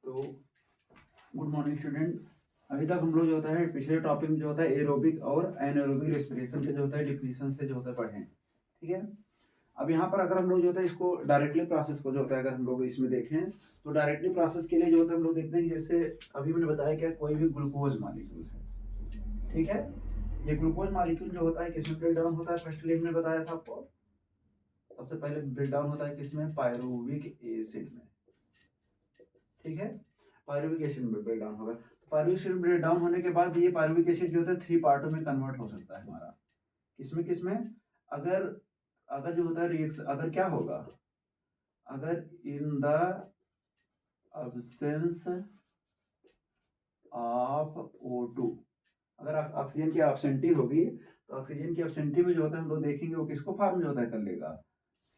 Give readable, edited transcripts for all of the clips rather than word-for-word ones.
तो good morning student. अभी तक हम लोग जो होता है पिछले टॉपिक में जो होता है एरोबिक और एनारोबिक रेस्पिरेशन के जो होता है डिफिनीशन से जो होता है पढ़े, ठीक है। अब यहाँ पर अगर हम लोग जो होता है इसको डायरेक्टली प्रोसेस को जो होता है अगर हम लोग इसमें देखें तो डायरेक्टली प्रोसेस के लिए जो होता है हम लोग देखते हैं कि जैसे अभी मैंने बताया कि कोई भी ग्लूकोज मालिक्यूल है, ठीक है। ये ग्लूकोज मालिक्यूल जो होता है किसमें ब्रेक डाउन होता है, फर्स्टली हमने बताया था आपको। सबसे पहले ब्रेक डाउन होता है किसमें, पायरुविक एसिड में, ठीक है। पायरुविक एसिड में ब्रेक डाउन होगा। तो पायरुविक एसिड ब्रेक डाउन होने के बाद ये पायरुविक एसिड जो होता है 3 पार्टों में कन्वर्ट हो सकता है हमारा। किसमें किसमें, अगर अगर जो होता है रिएक्शन, अगर क्या होगा, अगर in the absence of O2, अगर ऑक्सीजन की एब्सेंटी होगी तो ऑक्सीजन की एब्सेंटी में जो होता है हम लोग देखेंगे वो किसको फॉर्म जो होता है कर लेगा,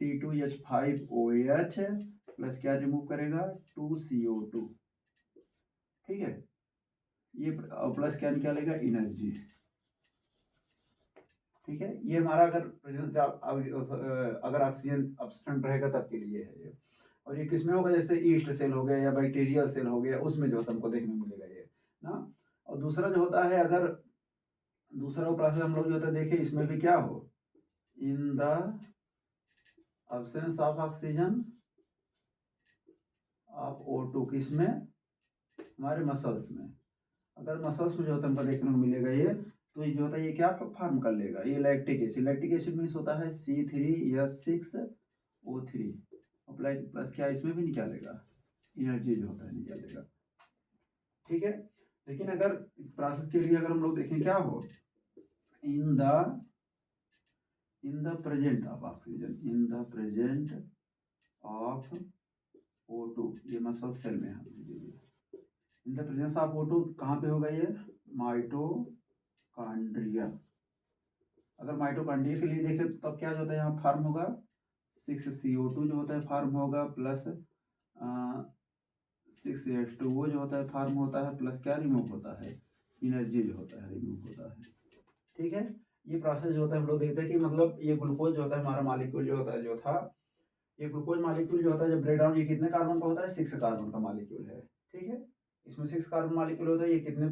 C2H5OH प्लस क्या रिमूव करेगा, 2CO2, ठीक है। ये प्लस क्या निकालेगा, एनर्जी, ठीक है। ये हमारा अगर ऑक्सीजन एब्सेंट रहेगा तब के लिए है ये। और ये किसमें होगा, जैसे ईस्ट सेल हो गया या बैक्टीरियल सेल हो गया, उसमें जो होता है हमको देखने को मिलेगा ये ना। और दूसरा जो होता है, अगर दूसरा प्रोसेस हम लोग जो होता है देखें इसमें भी क्या हो, in the absence of oxygen of O2, किसमें, हमारे मसल्स में। अगर मसल्स में जो होता है हमको देखने को मिलेगा ये, तो ये जो होता है ये क्या फॉर्म कर लेगा, ये lactic acid. Lactic acid means होता है C3H6O3 प्लस क्या इसमें भी निकालेगा, एनर्जी जो होता है निकालेगा, ठीक है। लेकिन अगर प्रोसेस के लिए अगर हम लोग देखें क्या हो, in the present of oxygen, in the present of O2, ये मसल सेल में हम in the presence of O2 कहाँ पे होगा ये, माइटोकॉन्ड्रिया। अगर माइटोकॉन्ड्रिया के लिए देखें तो तब क्या जो होता है यहाँ फॉर्म होगा 6CO2 जो होता है फॉर्म होगा, प्लस 6H2O जो होता है फॉर्म होता है, प्लस क्या रिमूव होता है, एनर्जी जो होता है रिमूव होता है, ठीक है। ये प्रोसेस जो होता है हम लोग देखते हैं कि मतलब ये ग्लूकोज जो होता है हमारा मालिक्यूल जो होता है जो था, ये ग्लूकोज मालिक्यूल जो होता है जब ब्रेक डाउन, ये कितने कार्बन का होता है, 6 कार्बन का मालिक्यूल है, ठीक है। इसमें 6 कार्बन मालिक्यूल होता है। ये कितने,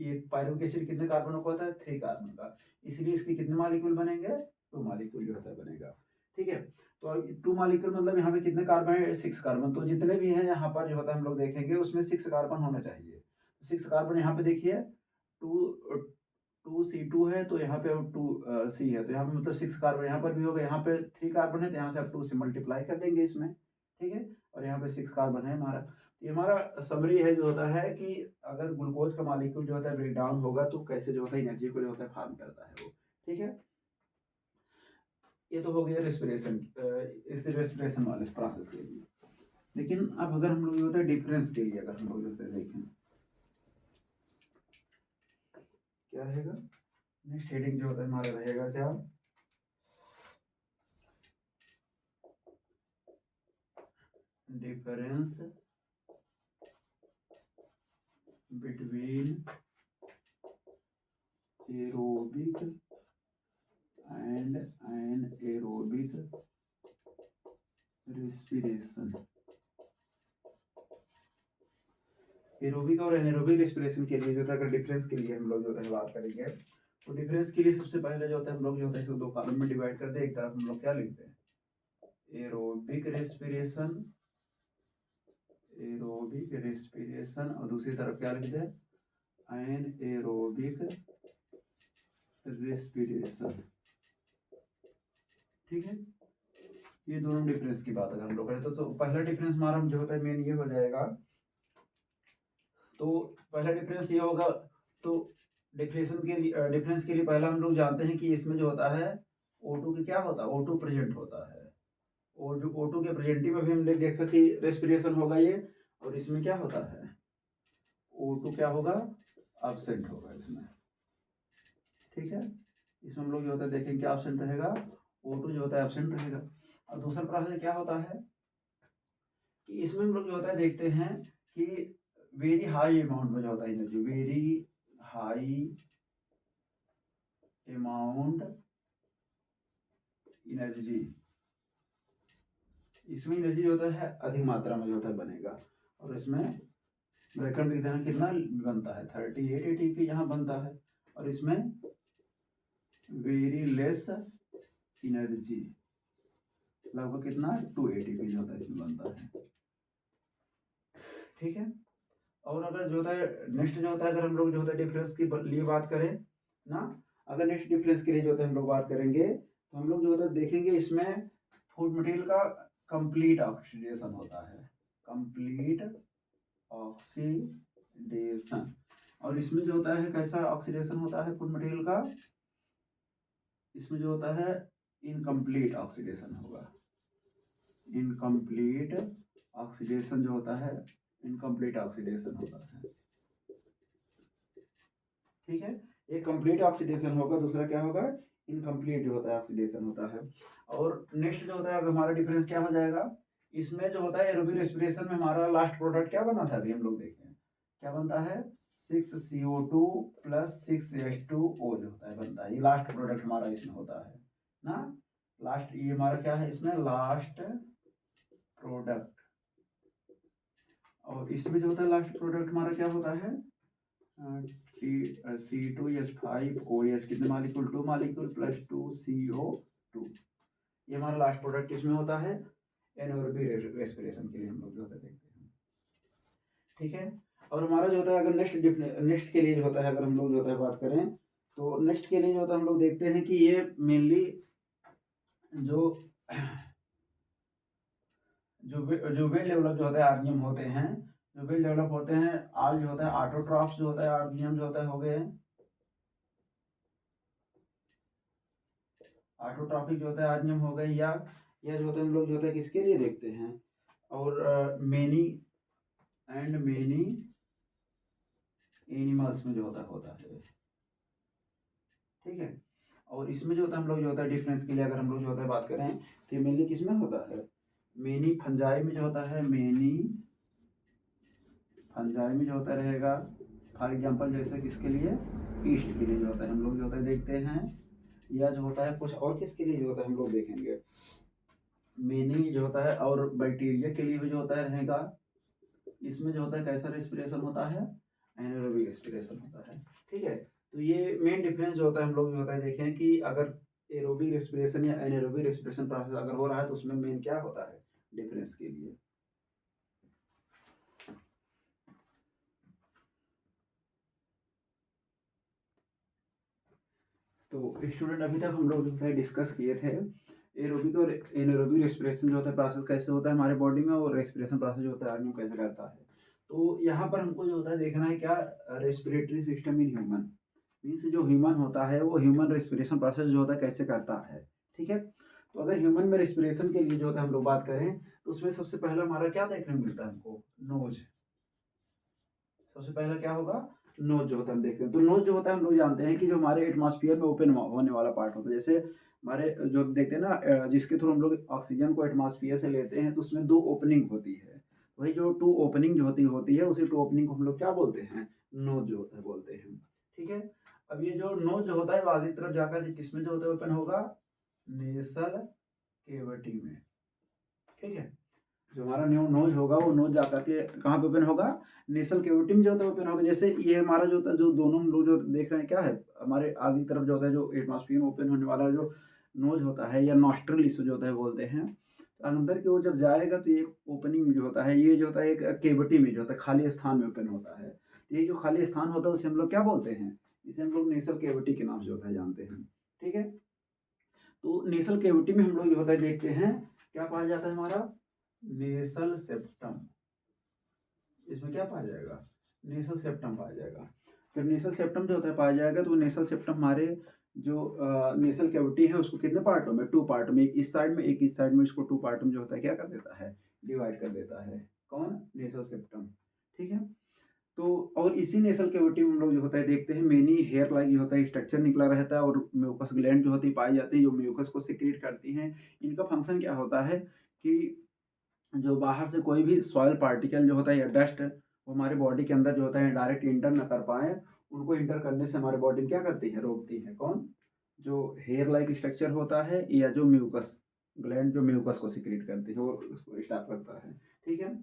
ये पायरुविक एसिड कितने कार्बन का होता है, 3 कार्बन का। इसलिए इसके कितने मालिक्यूल बनेंगे, 2 मालिक्यूल जो होता है बनेगा, ठीक है। तो 2 मालिक्यूल मतलब यहाँ पे कितने कार्बन है, 6 कार्बन। तो जितने भी हैं यहाँ पर जो होता है हम लोग देखेंगे उसमें 6 कार्बन होना चाहिए। 6 कार्बन यहाँ पे देखिए, 2C2 है तो यहाँ पे 2C है, तो यहाँ पे मतलब 6 कार्बन यहाँ पर भी होगा। यहाँ पे 3 कार्बन है तो यहाँ से आप 2 से मल्टीप्लाई कर देंगे इसमें, ठीक है। और यहाँ पे 6 कार्बन है हमारा। तो ये हमारा समरी है जो होता है कि अगर ग्लूकोज का मालिक्यूल जो होता है ब्रेक डाउन होगा तो कैसे जो होता है एनर्जी को जो होता है फॉर्म करता है वो, ठीक है। ये तो हो गया रेस्पिरेशन, इस रेस्पिरेशन वाले प्रोसेस के लिए। लेकिन अब अगर हम लोग होता है डिफरेंस के लिए, अगर हम लोग होता है देखें क्या रहेगा, नेक्स्ट हेडिंग जो होता है हमारा रहेगा क्या, difference between aerobic and anaerobic respiration. Aerobic और एनारोबिक रेस्पिरेशन के लिए जो था अगर डिफरेंस के लिए हम लोग जो है बात करेंगे, तो डिफरेंस के लिए सबसे पहले जो होता है हम लोग जो होता है इसको 2 कॉलम में डिवाइड करते हैं। एक तरफ हम लोग क्या लिखते हैं, एरोबिक रेस्पिरेशन, एरोबिक रेस्पिरेशन, और दूसरी तरफ क्या लिखते हैं, एनारोबिक रेस्पिरेशन, ठीक है। ये दोनों डिफरेंस की बात अगर हम लोग करें तो पहला डिफरेंस हमारा जो होता है मेन ये हो जाएगा। तो पहला डिफरेंस ये होगा, तो डिफरेंस के लिए पहला हम लोग जानते हैं कि इसमें जो होता है O2 की क्या होता है, O2 प्रेजेंट होता है। और जो O2 के प्रेजेंटी में भी हमने देखा कि रेस्पिरेशन होगा ये, और इसमें क्या होता है, O2 क्या होगा, एब्सेंट होगा इसमें, ठीक है। इसमें हम लोग जो होता है देखेंगे क्या एब्सेंट रहेगा, O2 जो होता है एब्सेंट रहेगा। और दूसरा प्रोसेस क्या होता है कि इसमें हम लोग जो होता है देखते हैं कि वेरी हाई अमाउंट में जो होता है energy, very high amount energy, इसमें एनर्जी जो होता है अधिक मात्रा में जो होता है बनेगा। और इसमें ब्रेकडाउन लिख देना, कितना बनता है 38 ATP यहाँ बनता है, और इसमें वेरी लेस एनर्जी, लगभग कितना 2 ATP जो होता है इसमें बनता है। ठीक है, और अगर जो होता है नेक्स्ट जो होता है, अगर हम लोग जो होता है डिफरेंस के लिए बात करें ना, अगर नेक्स्ट डिफरेंस के लिए जो होता है हम लोग बात करेंगे, तो हम लोग जो होता है देखेंगे इसमें फूड मटेरियल का कंप्लीट ऑक्सीडेशन होता है, कंप्लीट ऑक्सीडेशन। और इसमें जो होता है कैसा ऑक्सीडेशन होता है फूड मटेरियल का, इसमें जो होता है इनकम्प्लीट ऑक्सीडेशन होगा, इनकम्प्लीट ऑक्सीडेशन जो होता है, इनकम्प्लीट ऑक्सीडेशन होता है। ठीक है, एक कंप्लीट ऑक्सीडेशन होगा, दूसरा क्या होगा, इनकम्प्लीट जो होता है ऑक्सीडेशन होता है। और नेक्स्ट जो होता है अब हमारा डिफरेंस क्या हो जाएगा, इसमें जो होता है एरोबिक रेस्पिरेशन में हमारा लास्ट प्रोडक्ट क्या बना था, अभी हम लोग देखें क्या बनता है, 6CO2 + 6H2O जो होता है बनता है, ये लास्ट प्रोडक्ट हमारा इसमें होता है ना, लास्ट ये हमारा क्या है इसमें लास्ट प्रोडक्ट। और इसमें जो होता है लास्ट प्रोडक्ट हमारा क्या होता है, C2H5OH, कितने मालिक्यूल, 2 मालिक्यूल + 2CO2, ये हमारा लास्ट प्रोडक्ट किसमें होता है, एनारोबिक रेस्पिरेशन के लिए हम लोग जो होता है देखते हैं। ठीक है, और हमारा जो होता है अगर नेक्स्ट के लिए जो होता है, अगर हम लोग जो होता है बात करें, तो नेक्स्ट के लिए जो होता है हम लोग देखते हैं कि ये मेनली जो वेल डेवलप जो होता है आर्नियम होते हैं, जो वेल डेवलप होते हैं, आल जो होता है ऑटोट्रॉफ्स जो होता है, आर्नियम जो होता है हो गए ऑटोट्रॉफिक जो होता है आर्नियम हो गए, या जो होता है हम लोग जो होता है किसके लिए देखते हैं, और मेनी एनिमल्स में जो होता है। ठीक है, और इसमें जो होता है हम लोग जो होता है डिफरेंस के लिए अगर हम लोग जो होता है बात करें, तो मेनली किसमें होता है, मेनी फंजाई में जो होता है, मेनी फंजाई में जो होता रहेगा, फॉर एग्जांपल जैसे किसके लिए, ईस्ट के लिए जो होता है हम लोग जो होता है देखते हैं, या जो होता है कुछ और किसके लिए जो होता है हम लोग देखेंगे, मेनी जो होता है, और बैक्टीरिया के लिए भी जो होता है रहेगा, इसमें जो होता है कैसा रेस्पिरेशन होता है, एनारोबिक रेस्पिरेशन होता है। ठीक है, तो ये मेन डिफरेंस जो होता है हम लोग जो होता है देखें कि अगर एरोबिक रेस्पिरेशन या एनारोबिक रेस्पिरेशन प्रोसेस अगर हो रहा है तो उसमें मेन क्या होता है डिफरेंस के लिए। तो स्टूडेंट अभी तक हम लोग जो है डिस्कस किए थे एरोबिक और एनारोबिक रेस्पिरेशन जो होता है प्रोसेस कैसे होता है हमारे बॉडी में, और रेस्पिरेशन प्रोसेस जो होता है आदमी कैसे करता है। तो यहाँ पर हमको जो होता है देखना है क्या, respiratory system in human, means जो ह्यूमन होता है वो ह्यूमन रेस्पिरेशन प्रोसेस जो होता है कैसे करता है। ठीक है, तो अगर ह्यूमन में रेस्पिरेशन के लिए जो होता है हम लोग बात करें, तो उसमें सबसे पहला हमारा क्या देखने को मिलता है हमको, नोज। सबसे पहला क्या होगा, नोज जो होता है हम देखते हैं। तो नोज जो होता है हम लोग जानते हैं कि जो हमारे एटमॉस्फेयर में ओपन होने वाला पार्ट होता है, जैसे हमारे जो देखते हैं ना, जिसके थ्रू हम लोग ऑक्सीजन को एटमॉस्फेयर से लेते हैं, तो उसमें 2 ओपनिंग होती है, वही जो 2 ओपनिंग जो होती है उसी 2 ओपनिंग को हम लोग क्या बोलते हैं, नोज जो होता है बोलते हैं। ठीक है, अब ये जो नोज जो होता है वो आगे की तरफ जाकर किसमें जो होता है ओपन होगा, नेसल केविटी में। ठीक है, जो हमारा नोज होगा वो नोज जाकर के कहाँ पे ओपन होगा, नेसल केविटी में जो होता है ओपन होगा। जैसे ये हमारा जो होता है, जो दोनों हम लोग जो देख रहे हैं क्या है, हमारे आगे की तरफ जो होता है जो एटमॉस्फेयर में ओपन होने वाला जो नोज होता है या नॉस्ट्रल इसको जो होता है बोलते हैं, तो अंदर की ओर जब जाएगा तो ये ओपनिंग जो होता है, ये जो होता है एक केविटी में जो होता है खाली स्थान में ओपन होता है। तो ये जो खाली स्थान होता है उसे हम लोग क्या बोलते हैं, इसे हम लोग नेसल केविटी के नाम से होता है जानते हैं। ठीक है, तो नेसल केविटी में हम लोग जो होता है देखते हैं क्या पाया जाता है हमारा, नेसल सेप्टम। इसमें क्या पाया जाएगा, नेसल सेप्टम पाया जाएगा। जब नेसल सेप्टम जो होता है पाया जाएगा, तो नेसल सेप्टम हमारे जो नेसल कैविटी है उसको कितने पार्टों में, 2 पार्ट में, एक इस साइड में एक इस साइड में, इसको 2 पार्ट में जो होता है क्या कर देता है, डिवाइड कर देता है। कौन, नेसल सेप्टम। ठीक है, तो और इसी नेसल कैविटी में हम लोग जो होता है देखते हैं मेनी हेयर लाइक जो होता है स्ट्रक्चर निकला रहता है, और म्यूकस ग्लैंड जो होती पाई जाती है जो म्यूकस को सिक्रीट करती हैं। इनका फंक्शन क्या होता है कि जो बाहर से कोई भी सॉइल पार्टिकल जो होता है या डस्ट वो हमारे बॉडी के अंदर जो होता है डायरेक्ट इंटर ना कर पाए, उनको इंटर करने से हमारे बॉडी में क्या करती है, रोकती है। कौन, जो हेयर लाइक स्ट्रक्चर होता है या जो म्यूकस ग्लैंड जो म्यूकस को सिक्रीट करती है वो उसको स्टॉप करता है। ठीक है,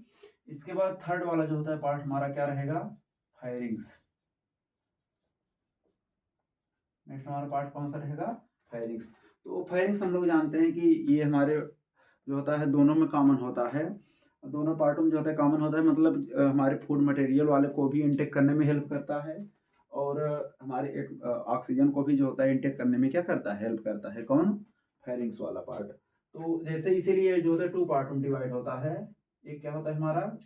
इसके बाद थर्ड वाला जो होता है पार्ट हमारा क्या रहेगा, फायरिंग्स। नेक्स्ट हमारा पार्ट कौन सा रहेगा, फायरिंग्स। तो फायरिंग्स हम लोग जानते हैं कि ये हमारे जो होता है दोनों में कॉमन होता है, दोनों पार्टों में जो होता है कॉमन होता है, मतलब हमारे फूड मटेरियल वाले को भी इनटेक करने में हेल्प करता है, और हमारे एक ऑक्सीजन को भी जो होता है इनटेक करने में क्या करता है, हेल्प करता है। कौन, फायरिंग्स वाला पार्ट। तो जैसे इसीलिए जो होता है टू पार्ट में डिवाइड होता है। एक क्या होता है हमारा,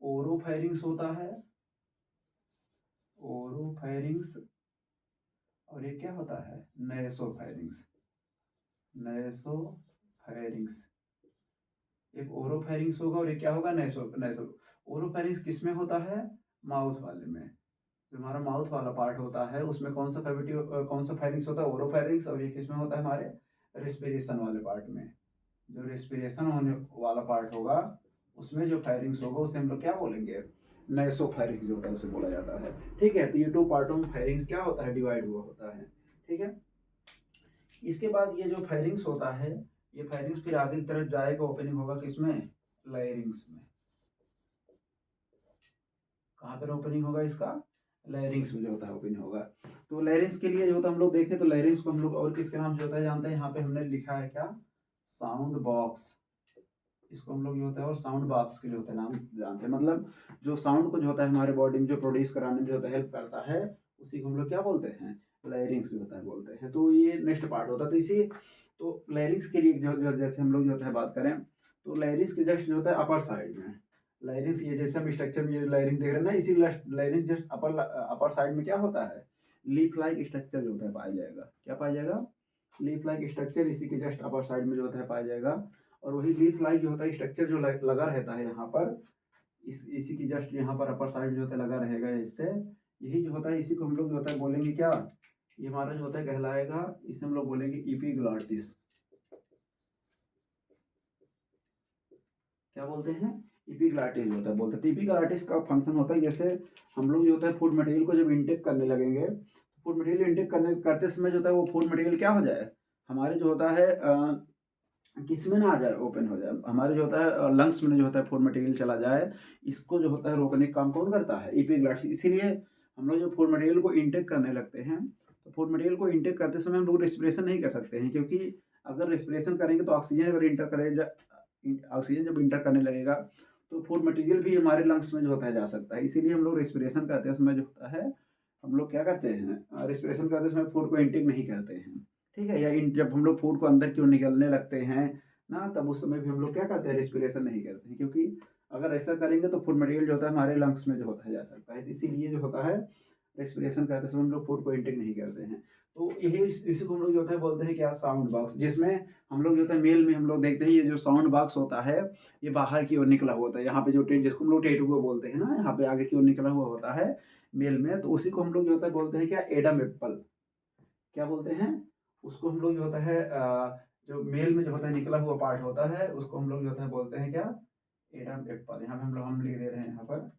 ओरोफैरिंग्स होता है, ओरोफैरिंग्स, और ये क्या होता है, नैसोफैरिंग्स। नैसोफैरिंग्स, एक ओरोफैरिंग्स होगा और एक क्या होगा, नैसो नैसो। ओरोफैरिंग्स किस में होता है, माउथ वाले में। जो हमारा माउथ वाला पार्ट होता है उसमें कौन सा कैविटी, कौन सा फैरिंग्स होता है, ओरोफैरिंग्स। और ये किस में होता है, हमारे रेस्पिरेशन वाले पार्ट में। जो रेस्पिरेशन होने वाला पार्ट होगा उसमें जो फैरिंग्स होगा उसे हम लोग क्या बोलेंगे, नैसोफैरिंग्स जो होता है उसे बोला जाता है। ठीक है, तो ये टू पार्टों में फैरिंग्स क्या होता है, डिवाइड हुआ होता है। ठीक है, इसके बाद ये जो फैरिंग्स होता है, ये फैरिंग्स फिर आगे की तरफ जाएगा, ओपनिंग होगा किसमें, लैरिंग्स में। कहाँ पर ओपनिंग होगा इसका, लैरिंग्स में जो होता है ओपनिंग होगा। तो लैरिंग्स के लिए जो होता है हम लोग देखें तो लैरिंग्स को हम लोग और किसके नाम से होता है जानते हैं, यहाँ पे हमने लिखा है क्या, साउंड बॉक्स। इसको हम लोग जो होता है और साउंड बॉक्स के लिए होता है नाम जानते हैं, मतलब जो साउंड को जो होता है हमारे बॉडी में जो प्रोड्यूस कराने में जो होता है हेल्प करता है, उसी को हम लोग क्या बोलते हैं, लैरिंग्स जो होता है बोलते हैं। तो ये नेक्स्ट पार्ट होता है। तो इसी, तो लैरिंग्स के लिए जो जैसे हम लोग जो होता है बात करें, तो लैरिंग्स के जस्ट जो होता है अपर साइड में, लैरिंग्स ये जैसे हम स्ट्रक्चर में ये लैरिंग देख रहे हैं ना, इसी लैरिंग्स जस्ट अपर साइड में क्या होता है, लीफ लाइक स्ट्रक्चर जो होता है पाया जाएगा। क्या पाया जाएगा, लीफ लाइक स्ट्रक्चर इसी के जस्ट अपर साइड में जो होता है पाया जाएगा। और वही लीफ लाइक जो होता है स्ट्रक्चर जो लगा रहता है यहाँ पर, इसी की जस्ट यहाँ पर अपर साइड जो होता है लगा रहेगा इससे, यही जो होता है इसी को हम लोग जो होता है बोलेंगे क्या, ये हमारा जो होता है कहलाएगा, इसे हम लोग बोलेंगे इपिग्लॉटिस। क्या बोलते हैं, इपिग्लॉटिस होता है बोलते हैं। तो इपिग्लॉटिस का फंक्शन होता है, जैसे हम लोग जो होता है फूड मटेरियल को जब इंटेक करने लगेंगे, फूड मटेरियल इंटेक करते समय जो होता है वो फूड मटेरियल क्या हो जाए, हमारे जो होता है किस में ना आ जाए, ओपन हो जाए, हमारे जो होता है लंग्स में जो होता है फूड मटेरियल चला जाए, इसको जो होता है रोकने का काम कौन करता है, इपिग्लॉटिस। इसीलिए हम लोग जो फूड मटेरियल को इंटेक करने लगते हैं, तो फूड मटेरियल को इंटेक करते समय हम लोग रेस्पिरेशन नहीं कर सकते हैं, क्योंकि अगर रेस्पिरेशन करेंगे तो ऑक्सीजन अगर इंटर करेगा, ऑक्सीजन जब इंटर करने लगेगा तो फूड मटेरियल भी हमारे लंग्स में जो होता है जा सकता है। इसीलिए हम लोग रेस्पिरेशन करते समय जो होता है, हम लोग क्या करते हैं, रेस्पिरेशन करते समय फूड को इंटेक नहीं करते हैं। ठीक है, या जब हम लोग फूड को अंदर क्यों निकलने लगते हैं ना, तब उस समय भी हम लोग क्या करते हैं, रेस्पिरेशन नहीं करते हैं, क्योंकि अगर ऐसा करेंगे तो फूड मटेरियल जो होता है हमारे लंग्स में जो होता है जा सकता है। इसीलिए जो होता है रेस्पिरेशन करते समय हम लोग फूड को इंटेक नहीं करते हैं। तो यही इसी को हम लोग जो होता है बोलते हैं क्या, साउंड बॉक्स, जिसमें हम लोग जो होता है मेल में हम लोग देखते हैं ये जो साउंड बॉक्स होता है ये बाहर की ओर निकला हुआ होता है। यहाँ पे जो जिसको हम लोग टेटू को बोलते हैं ना, यहाँ पे आगे की ओर निकला हुआ होता है मेल में, तो उसी को हम लोग जो होता है बोलते हैं क्या, एडम एप्पल। क्या बोलते हैं उसको हम लोग जो होता है जो मेल में जो होता है निकला हुआ पार्ट होता है उसको हम लोग जो होता है बोलते हैं क्या, एडम एप्पल। यहाँ पे हम लिख दे रहे हैं यहाँ पर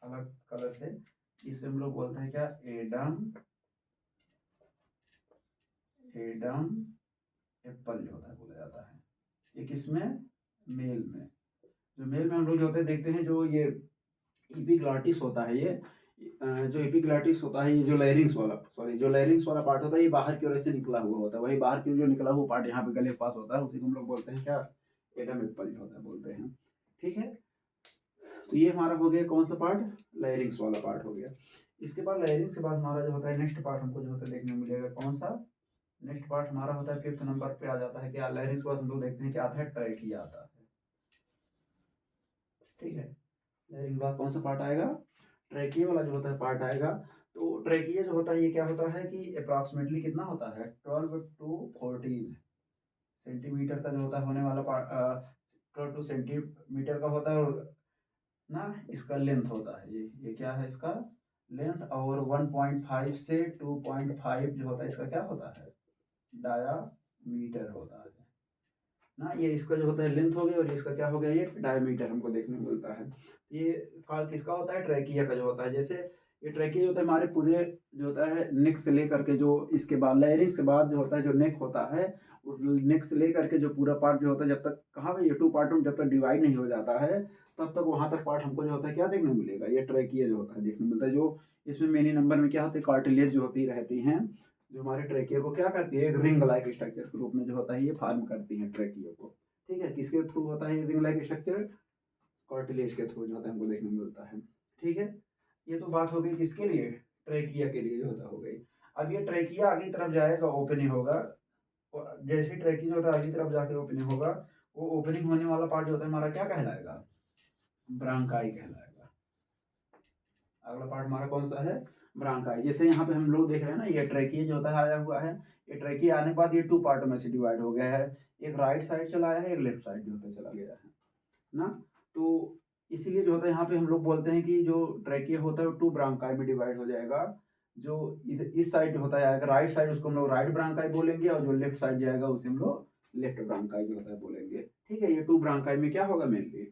अलग कलर से, इसे हम लोग बोलते हैं क्या, एडम, एडम एप्पल जो होता है बोला जाता है। ये किसमें, मेल में। जो मेल में हम लोग जो होते हैं देखते हैं, जो ये इपिग्लॉटिस होता है, ये जो एपिग्लॉटिस होता है, ये जो लैरिंग्स वाला, सॉरी, जो लैरिंग्स वाला पार्ट होता है ये बाहर की ओर से निकला हुआ होता है। वही बाहर की ओर जो निकला हुआ पार्ट यहाँ पे गले के पास होता है उसी को हम लोग बोलते हैं क्या, एडम एप्पल जो होता है बोलते हैं। ठीक है, तो ये हमारा हो गया कौन सा पार्ट, लैरिंग्स वाला पार्ट हो गया। इसके बाद लैरिंग्स के बाद हमारा जो होता है नेक्स्ट पार्ट हमको जो होता है देखने को मिलेगा कौन सा, नेक्स्ट पार्ट हमारा होता है 5th नंबर पे आ जाता है क्या, लैरिंग्स के बाद हम लोग देखते हैं क्या आता है, ट्रैकिया आता है। ठीक है, लैरिंग्स के बाद कौन सा पार्ट आएगा, ट्रैकिया वाला जो होता है पार्ट आएगा। तो ट्रैकिया जो होता है ये क्या होता है कि अप्रॉक्सीमेटली कितना होता है, 12 to 14 सेंटीमीटर का जो होता है होने वाला पार्ट, 12 टू सेंटीमीटर का होता है, और ना इसका लेंथ होता है, ये क्या है इसका लेंथ, और 1.5 से 2.5 जो होता है इसका क्या होता है, डायामीटर होता है ना। ये इसका जो होता है लेंथ हो गया और इसका क्या हो गया, ये डायमीटर हमको देखने को मिलता है। ये किसका होता है, ट्रैकिया का जो होता है। जैसे ये ट्रैकिया जो होता है हमारे पूरे जो होता है नेक से लेकर के जो इसके बाद लेयरिंग्स के बाद जो होता है जो नेक होता है, उस नेक से लेकर के जो पूरा पार्ट जो होता है, जब तक कहाँ पे ये 2 पार्ट में जब तक डिवाइड नहीं हो जाता है, तब तक वहाँ तक पार्ट हमको जो होता है क्या देखने को मिलेगा, ये ट्रैकिया जो होता है देखने को मिलता है। जो इसमें मेनी नंबर में क्या होता है, कार्टिलेज जो होती रहती हैं, जो हमारे ट्रैकिया को क्या करती है, एक रिंग लाइक स्ट्रक्चर के रूप में जो होता है ये फॉर्म करती है ट्रैकिया को। ठीक है, किसके थ्रू होता है ये रिंग लाइक स्ट्रक्चर, कार्टिलेज के थ्रू जो होता है हमको देखने को मिलता है। ठीक है, ये तो बात हो गई किसके लिए, ट्रैकिया के लिए जो होता हो गई। अब ये ट्रैकिया आगे तरफ जाएगा, ओपनिंग होगा, और जैसे ट्रैकिया जो होता है आगे तरफ जाके ओपनिंग होगा, वो ओपनिंग होने वाला पार्ट जो होता है हमारा क्या कहलाएगा, ब्रांकाई कहलाएगा। अगला पार्ट हमारा कौन सा है, ब्रांकाई। जैसे यहाँ पे हम लोग देख रहे हैं ना, ये ट्रैकिया जो होता है आया हुआ है, ये ट्रैकिया आने के बाद ये 2 पार्ट में से डिवाइड हो गया है, एक राइट साइड चला आया है, एक लेफ्ट साइड जो होता है चला गया है ना। तो इसीलिए जो होता है यहाँ पे हम लोग बोलते हैं कि जो ट्रैकिया होता है वो 2 ब्रांकाई में डिवाइड हो जाएगा। जो इस साइड जो होता है राइट साइड, उसको हम लोग राइट ब्रांकाई बोलेंगे, और जो लेफ्ट साइड जाएगा उसे हम लोग लेफ्ट ब्रांकाई जो होता है बोलेंगे। ठीक है, ये 2 ब्रांकाई में क्या होगा, मेनली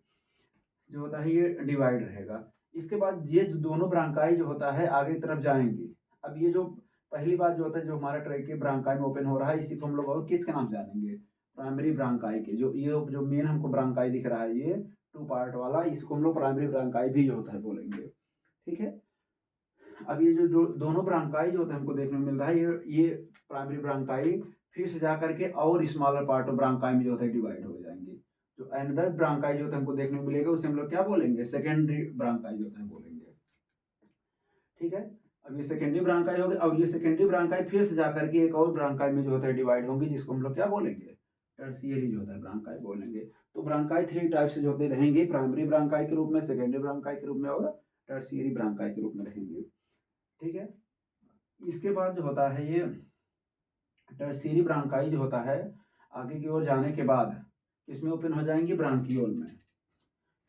जो होता है ये डिवाइड रहेगा। इसके बाद ये जो दोनों ब्रांकाई जो होता है आगे तरफ जाएंगे। अब ये जो पहली बार जो होता है जो हमारा ट्रैकिया ब्रांकाई में ओपन हो रहा है, इसी को हम लोग और किसके नाम जानेंगे, प्राइमरी ब्रांकाई के। जो ये जो मेन हमको ब्रांकाई दिख रहा है, ये 2 पार्ट वाला, इसको हम लोग प्राइमरी ब्रांकाई भी जो होता है बोलेंगे। ठीक है, अब ये जो दोनों ब्रांकाई जो होता है हमको देखने को मिल रहा है, ये प्राइमरी ब्रांकाई फिर से जा करके और स्मॉलर पार्ट ऑफ ब्रांकाई में जो होता है डिवाइड हो जाएंगे। जो अनदर ब्रांकाई जो होता है हमको देखने को मिलेगा, उसे हम लोग क्या बोलेंगे, सेकेंडरी ब्रांकाई जो होता है बोलेंगे। ठीक है, अब ये सेकेंडरी ब्रांकाई हो गई। अब ये सेकेंडरी ब्रांकाई फिर से जाकर के एक और ब्रांकाई में जो होता है डिवाइड होंगी, जिसको हम लोग क्या बोलेंगे, टर्शियरी जो होता है ब्रांकाई बोलेंगे। तो ब्रांकाई 3 टाइप से जो होते रहेंगे, प्राइमरी ब्रांकाई के रूप में, सेकेंडरी ब्रांकाई के रूप में, और टर्शियरी ब्रांकाई के रूप में रहेंगे। ठीक है, इसके बाद जो होता है ये टर्शियरी ब्रांकाई जो होता है आगे की ओर जाने के बाद किसमें ओपन हो जाएंगी, ब्रांकियोल में।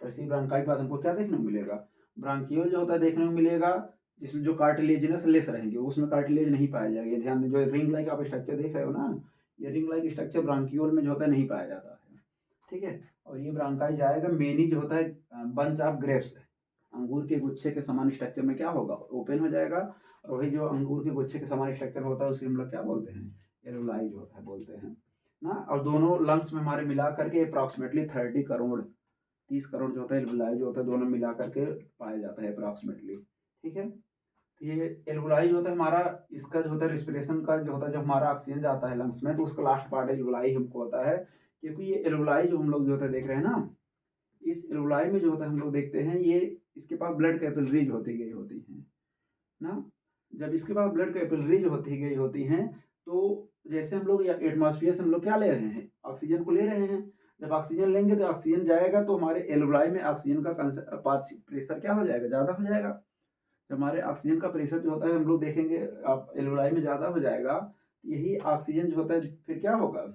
टर्शियरी ब्रांकाई के बाद हमको क्या देखने को मिलेगा, ब्रांकियोल जो होता है देखने को मिलेगा, जिसमें जो कार्टिलेजिनस लेस रहेंगे, उसमें कार्टिलेज नहीं पाया जाएगा। ध्यान दें, जो रिंग लाइक आप स्ट्रक्चर देख रहे हो ना, ये रिंग लाइक स्ट्रक्चर ब्रांकियोल में जो होता है नहीं पाया जाता है। ठीक है, और ये ब्रांकाई जाएगा मेनी जो होता है बंच ऑफ ग्रेप्स, अंगूर के गुच्छे के समान स्ट्रक्चर में क्या होगा, ओपन हो जाएगा। और वही जो अंगूर के गुच्छे के समान स्ट्रक्चर होता है उसे हम लोग क्या बोलते हैं, एलुलाई जो होता है बोलते हैं ना। और दोनों लंग्स में हमारे मिला करके अप्रॉक्सीमेटली 30 करोड़ जो होता है एलुलाई जो होता है, दोनों मिला करके पाया जाता है अप्रॉक्सीमेटली। ठीक है, तो ये एलुलाई जो होता है हमारा, इसका जो होता है रिस्पिरेशन का जो होता है, जब हमारा ऑक्सीजन जाता है लंग्स में, तो उसका लास्ट पार्ट एलुलाई हमको होता है। क्योंकि ये एलुलाई जो हम लोग जो होता है देख रहे हैं ना, इस एलुलाई में जो होता है हम लोग देखते हैं, ये इसके पास ब्लड कैपिलरीज होती गई होती हैं ना। जब इसके पास ब्लड कैपिलरीज होती गई होती हैं, तो जैसे हम लोग एटमॉस्फेयर से हम लोग क्या ले रहे हैं, ऑक्सीजन को ले रहे हैं। जब ऑक्सीजन लेंगे तो ऑक्सीजन जाएगा, तो हमारे एलुलाई में ऑक्सीजन का प्रेशर क्या हो जाएगा, ज़्यादा हो जाएगा। जब हमारे ऑक्सीजन का प्रेशर जो होता है हम लोग देखेंगे आप एलुलाई में ज़्यादा हो जाएगा, यही ऑक्सीजन जो होता है फिर क्या होगा,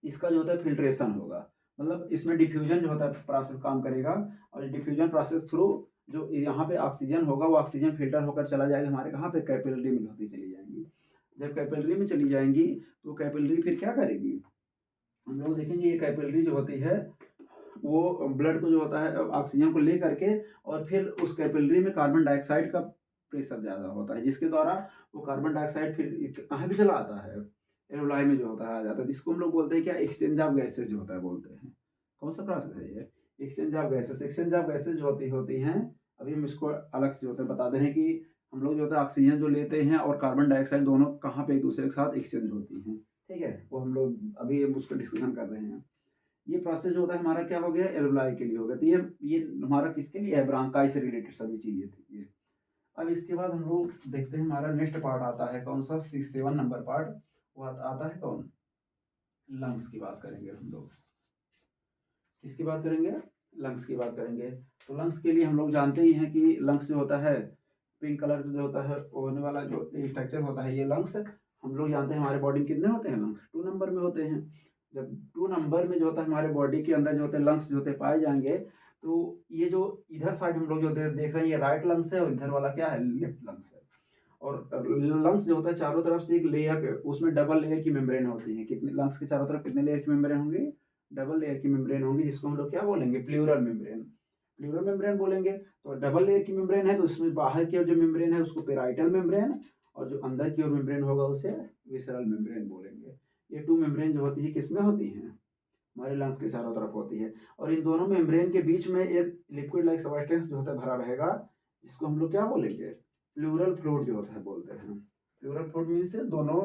इसका जो होता है फिल्ट्रेशन होगा, मतलब इसमें डिफ्यूजन जो होता है प्रोसेस काम करेगा। और डिफ्यूजन प्रोसेस थ्रू जो यहाँ पे ऑक्सीजन होगा, वो ऑक्सीजन फिल्टर होकर चला जाएगा हमारे कहाँ पे, कैपिलरी में होती चली जाएंगी। जब कैपिलरी में चली जाएंगी तो कैपिलरी फिर क्या करेगी, हम लोग देखेंगे ये कैपिलरी जो होती है वो ब्लड को जो होता है ऑक्सीजन को ले करके, और फिर उस कैपिलरी में कार्बन डाइऑक्साइड का प्रेशर ज़्यादा होता है, जिसके द्वारा वो कार्बन डाइऑक्साइड फिर कहाँ भी चला आता है, एलुलाई में जो होता है आ जाता है, जिसको हम लोग बोलते हैं क्या, एक्सचेंज ऑफ गैसेज जो होता है बोलते हैं। कौन सा प्रोसेस है ये, exchange of gases. Exchange of gases जो होती हैं, अभी हम इसको अलग से जो होता है बता दे रहे हैं कि हम लोग जो होता है ऑक्सीजन जो लेते हैं और कार्बन डाइऑक्साइड दोनों कहाँ पे एक दूसरे के साथ एक्सचेंज होती हैं। ठीक है, वो हम लोग अभी हम उसको डिस्कशन कर रहे हैं। ये प्रोसेस जो होता है हमारा क्या हो गया, एलुलाई के लिए हो गया। तो ये हमारा किसके लिए है, ब्रांकाई से रिलेटेड सभी चीज़ें थी ये। अब इसके बाद हम लोग देखते हैं हमारा नेक्स्ट पार्ट आता है कौन सा, 7 नंबर पार्ट, वो आता है कौन, लंग्स की बात करेंगे हम लोग। किसकी बात करेंगे, लंग्स की बात करेंगे। तो लंग्स के लिए हम लोग जानते ही हैं कि लंग्स जो होता है पिंक कलर जो होता है होने वाला जो स्ट्रक्चर होता है, ये लंग्स हम लोग जानते हैं हमारे बॉडी में कितने होते हैं, लंग्स 2 नंबर में होते हैं। जब 2 नंबर में जो होता है हमारे बॉडी के अंदर जो होते हैं लंग्स जो होते पाए जाएंगे, तो ये जो इधर साइड हम लोग जो देख रहे हैं ये राइट लंग्स है, और इधर वाला क्या है, लेफ्ट लंग्स है। और लंग्स जो होता है चारों तरफ से एक लेयर, उसमें डबल लेयर की मेम्ब्रेन होती है। कितने लंग्स के चारों तरफ कितने लेयर की मेम्ब्रेन होंगी, डबल लेयर की मेम्ब्रेन होंगी, जिसको हम लोग क्या बोलेंगे, प्लूरल मेम्ब्रेन। प्लूरल मेम्ब्रेन बोलेंगे। तो डबल लेयर की मेम्ब्रेन है तो उसमें बाहर की ओर जो मेम्ब्रेन है उसको पेराइटल मेम्ब्रेन, और जो अंदर की ओर मेम्ब्रेन होगा उसे विसरल मेम्ब्रेन बोलेंगे। ये टू मेम्ब्रेन जो होती है किसमें होती हैं, हमारे लंग्स के चारों तरफ होती है। और इन दोनों मेम्ब्रेन के बीच में एक लिक्विड लाइक सब्सटेंस जो होता है भरा रहेगा, जिसको हम लोग क्या बोलेंगे, प्लूरल फ्लूइड जो होता है बोलते हैं। प्लूरल फ्लूइड मीन्स दोनों